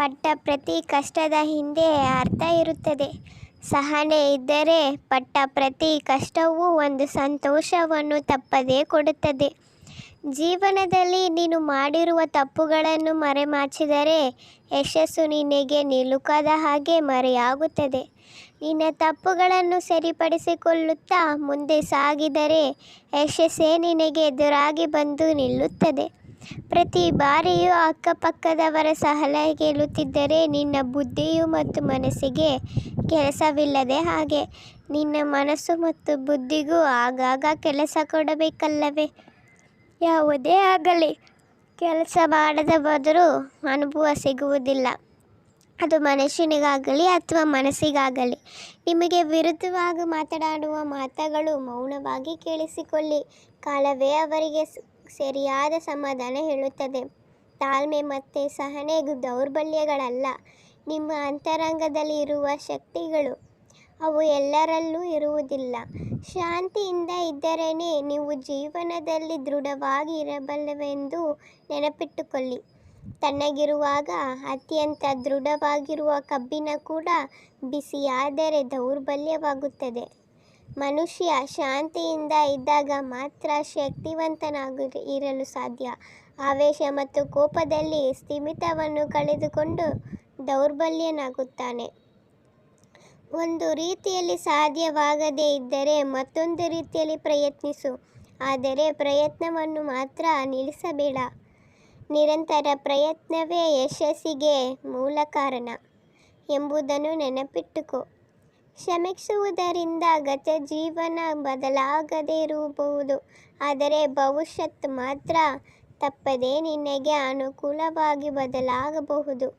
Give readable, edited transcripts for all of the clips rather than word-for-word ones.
ಪಟ್ಟ ಪ್ರತಿ ಕಷ್ಟದ ಹಿಂದೆ ಅರ್ಥ ಇರುತ್ತದೆ. ಸಹನೆ ಇದ್ದರೆ ಪಟ್ಟ ಪ್ರತಿ ಕಷ್ಟವೂ ಒಂದು ಸಂತೋಷವನ್ನು ತಪ್ಪದೇ ಕೊಡುತ್ತದೆ. ಜೀವನದಲ್ಲಿ ನೀನು ಮಾಡಿರುವ ತಪ್ಪುಗಳನ್ನು ಮರೆಮಾಚಿದರೆ ಯಶಸ್ಸು ನಿನಗೆ ನಿಲುಕದ ಹಾಗೆ ಮರೆಯಾಗುತ್ತದೆ. ನಿನ್ನ ತಪ್ಪುಗಳನ್ನು ಸರಿಪಡಿಸಿಕೊಳ್ಳುತ್ತಾ ಮುಂದೆ ಸಾಗಿದರೆ ಯಶಸ್ಸೇ ನಿನಗೆ ಎದುರಾಗಿ ಬಂದು ನಿಲ್ಲುತ್ತದೆ. ಪ್ರತಿ ಬಾರಿಯೂ ಅಕ್ಕಪಕ್ಕದವರ ಸಲಹೆ ಕೇಳುತ್ತಿದ್ದರೆ ನಿನ್ನ ಬುದ್ಧಿಯು ಮತ್ತು ಮನಸ್ಸಿಗೆ ಕೆಲಸವಿಲ್ಲದೆ ಹಾಗೆ. ನಿನ್ನ ಮನಸ್ಸು ಮತ್ತು ಬುದ್ಧಿಗೂ ಆಗಾಗ ಕೆಲಸ ಕೊಡಬೇಕಲ್ಲವೇ? ಯಾವುದೇ ಆಗಲಿ, ಕೆಲಸ ಮಾಡದ ಬದಲು ಅನುಭವ ಸಿಗುವುದಿಲ್ಲ. ಅದು ಮನುಷ್ಯನಿಗಾಗಲಿ ಅಥವಾ ಮನಸ್ಸಿಗಾಗಲಿ. ನಿಮಗೆ ವಿರುದ್ಧವಾಗಿ ಮಾತನಾಡುವ ಮಾತುಗಳು ಮೌನವಾಗಿ ಕೇಳಿಸಿಕೊಳ್ಳಿ. ಕಾಲವೇ ಅವರಿಗೆ ಸರಿಯಾದ ಸಮಾಧಾನ ಹೇಳುತ್ತದೆ. ತಾಳ್ಮೆ ಮತ್ತು ಸಹನೆ ದೌರ್ಬಲ್ಯಗಳಲ್ಲ, ನಿಮ್ಮ ಅಂತರಂಗದಲ್ಲಿ ಇರುವ ಶಕ್ತಿಗಳು. ಅವು ಎಲ್ಲರಲ್ಲೂ ಇರುವುದಿಲ್ಲ. ಶಾಂತಿಯಿಂದ ಇದ್ದರೇ ನೀವು ಜೀವನದಲ್ಲಿ ದೃಢವಾಗಿ ಇರಬಲ್ಲವೆಂದು ನೆನಪಿಟ್ಟುಕೊಳ್ಳಿ. ತಣ್ಣಗಿರುವಾಗ ಅತ್ಯಂತ ದೃಢವಾಗಿರುವ ಕಬ್ಬಿಣ ಕೂಡ ಬಿಸಿಯಾದರೆ ದೌರ್ಬಲ್ಯವಾಗುತ್ತದೆ. ಮನುಷ್ಯ ಶಾಂತಿಯಿಂದ ಇದ್ದಾಗ ಮಾತ್ರ ಶಕ್ತಿವಂತನಾಗಿ ಇರಲು ಸಾಧ್ಯ. ಆವೇಶ ಮತ್ತು ಕೋಪದಲ್ಲಿ ಸ್ಥಿಮಿತವನ್ನು ಕಳೆದುಕೊಂಡು ದೌರ್ಬಲ್ಯನಾಗುತ್ತಾನೆ. ಒಂದು ರೀತಿಯಲ್ಲಿ ಸಾಧ್ಯವಾಗದೇ ಇದ್ದರೆ ಮತ್ತೊಂದು ರೀತಿಯಲ್ಲಿ ಪ್ರಯತ್ನಿಸು. ಆದರೆ ಪ್ರಯತ್ನವನ್ನು ಮಾತ್ರ ನಿಲ್ಲಿಸಬೇಡ. ನಿರಂತರ ಪ್ರಯತ್ನವೇ ಯಶಸ್ಸಿಗೆ ಮೂಲ ಕಾರಣ ಎಂಬುದನ್ನು ನೆನಪಿಟ್ಟುಕೋ. ಶ್ರಮಿಸುವುದರಿಂದ ಗತ ಜೀವನ ಬದಲಾಗದೇ ಇರಬಹುದು, ಆದರೆ ಭವಿಷ್ಯತ್ ಮಾತ್ರ ತಪ್ಪದೇ ನಿನಗೆ ಅನುಕೂಲವಾಗಿ ಬದಲಾಗಬಹುದು.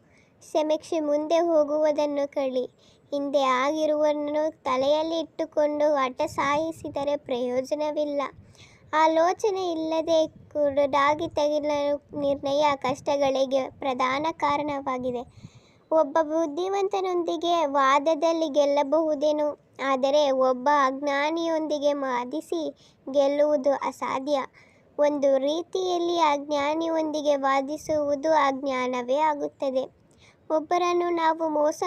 ಶ್ರಮಿಸಿ ಮುಂದೆ ಹೋಗುವುದನ್ನು ಕಲಿ. ಹಿಂದೆ ಆಗಿರುವುದನ್ನು ತಲೆಯಲ್ಲಿ ಇಟ್ಟುಕೊಂಡು ಹಠ ಸಾಯಿಸಿದರೆ ಪ್ರಯೋಜನವಿಲ್ಲ. ಆಲೋಚನೆ ಇಲ್ಲದೆ ಕುರುಡಾಗಿ ತೆಗೆದುಕೊಳ್ಳುವ ನಿರ್ಣಯ ಕಷ್ಟಗಳಿಗೆ ಪ್ರಧಾನ ಕಾರಣವಾಗಿದೆ. ಒಬ್ಬ ಬುದ್ಧಿವಂತನೊಂದಿಗೆ ವಾದದಲ್ಲಿ ಗೆಲ್ಲಬಹುದೇನೋ, ಆದರೆ ಒಬ್ಬ ಅಜ್ಞಾನಿಯೊಂದಿಗೆ ವಾದಿಸಿ ಗೆಲ್ಲುವುದು ಅಸಾಧ್ಯ. ಒಂದು ರೀತಿಯಲ್ಲಿ ಅಜ್ಞಾನಿಯೊಂದಿಗೆ ವಾದಿಸುವುದು ಅಜ್ಞಾನವೇ ಆಗುತ್ತದೆ. ಒಬ್ಬರನ್ನು ನಾವು ಮೋಸ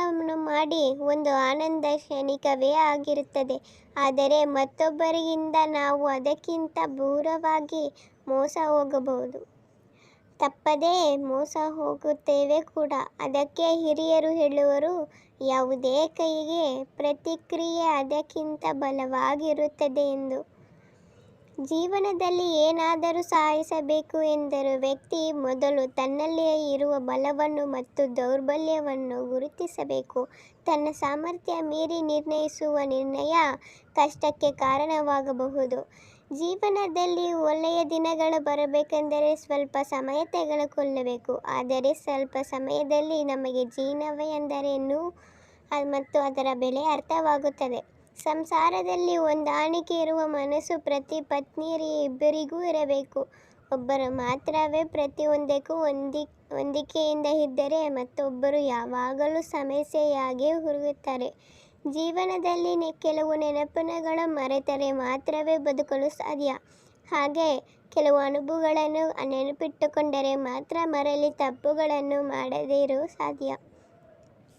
ಮಾಡಿ ಒಂದು ಆನಂದ ಕ್ಷಣಿಕವೇ ಆಗಿರುತ್ತದೆ, ಆದರೆ ಮತ್ತೊಬ್ಬರಿಂದ ನಾವು ಅದಕ್ಕಿಂತ ದೂರವಾಗಿ ಮೋಸ ಹೋಗಬಹುದು. ತಪ್ಪದೇ ಮೋಸ ಹೋಗುತ್ತೇವೆ ಕೂಡ. ಅದಕ್ಕೆ ಹಿರಿಯರು ಹೇಳುವರು, ಯಾವುದೇ ಕೈಗೆ ಪ್ರತಿಕ್ರಿಯೆ ಅದಕ್ಕಿಂತ ಬಲವಾಗಿರುತ್ತದೆ ಎಂದು. ಜೀವನದಲ್ಲಿ ಏನಾದರೂ ಸಾಧಿಸಬೇಕು ಎಂದರೆ ವ್ಯಕ್ತಿ ಮೊದಲು ತನ್ನಲ್ಲಿ ಇರುವ ಬಲವನ್ನು ಮತ್ತು ದೌರ್ಬಲ್ಯವನ್ನು ಗುರುತಿಸಬೇಕು. ತನ್ನ ಸಾಮರ್ಥ್ಯ ಮೀರಿ ನಿರ್ಣಯಿಸುವ ನಿರ್ಣಯ ಕಷ್ಟಕ್ಕೆ ಕಾರಣವಾಗಬಹುದು. ಜೀವನದಲ್ಲಿ ಒಳ್ಳೆಯ ದಿನಗಳು ಬರಬೇಕೆಂದರೆ ಸ್ವಲ್ಪ ಸಮಯ ತೆಗೆದುಕೊಳ್ಳಬೇಕು. ಆದರೆ ಸ್ವಲ್ಪ ಸಮಯದಲ್ಲಿ ನಮಗೆ ಜೀವನ ಎಂದರೇನು ಮತ್ತು ಅದರ ಬೆಲೆ ಅರ್ಥವಾಗುತ್ತದೆ. ಸಂಸಾರದಲ್ಲಿ ಹೊಂದಾಣಿಕೆ ಇರುವ ಮನಸ್ಸು ಪ್ರತಿ ಪತ್ನಿಯರಿಬ್ಬರಿಗೂ ಇರಬೇಕು. ಒಬ್ಬರು ಮಾತ್ರವೇ ಪ್ರತಿಯೊಂದಕ್ಕೂ ಹೊಂದಿಕೆಯಿಂದ ಇದ್ದರೆ ಮತ್ತೊಬ್ಬರು ಯಾವಾಗಲೂ ಸಮಸ್ಯೆಯಾಗಿ ಉರಿಯುತ್ತಾರೆ. ಜೀವನದಲ್ಲಿ ಕೆಲವು ನೆನಪುಗಳನ್ನು ಮರೆತರೆ ಮಾತ್ರವೇ ಬದುಕಲು ಸಾಧ್ಯ. ಹಾಗೆ ಕೆಲವು ಅನುಭವಗಳನ್ನು ನೆನಪಿಟ್ಟುಕೊಂಡರೆ ಮಾತ್ರ ಮರಳಿ ತಪ್ಪುಗಳನ್ನು ಮಾಡದೇ ಇರಲು ಸಾಧ್ಯ.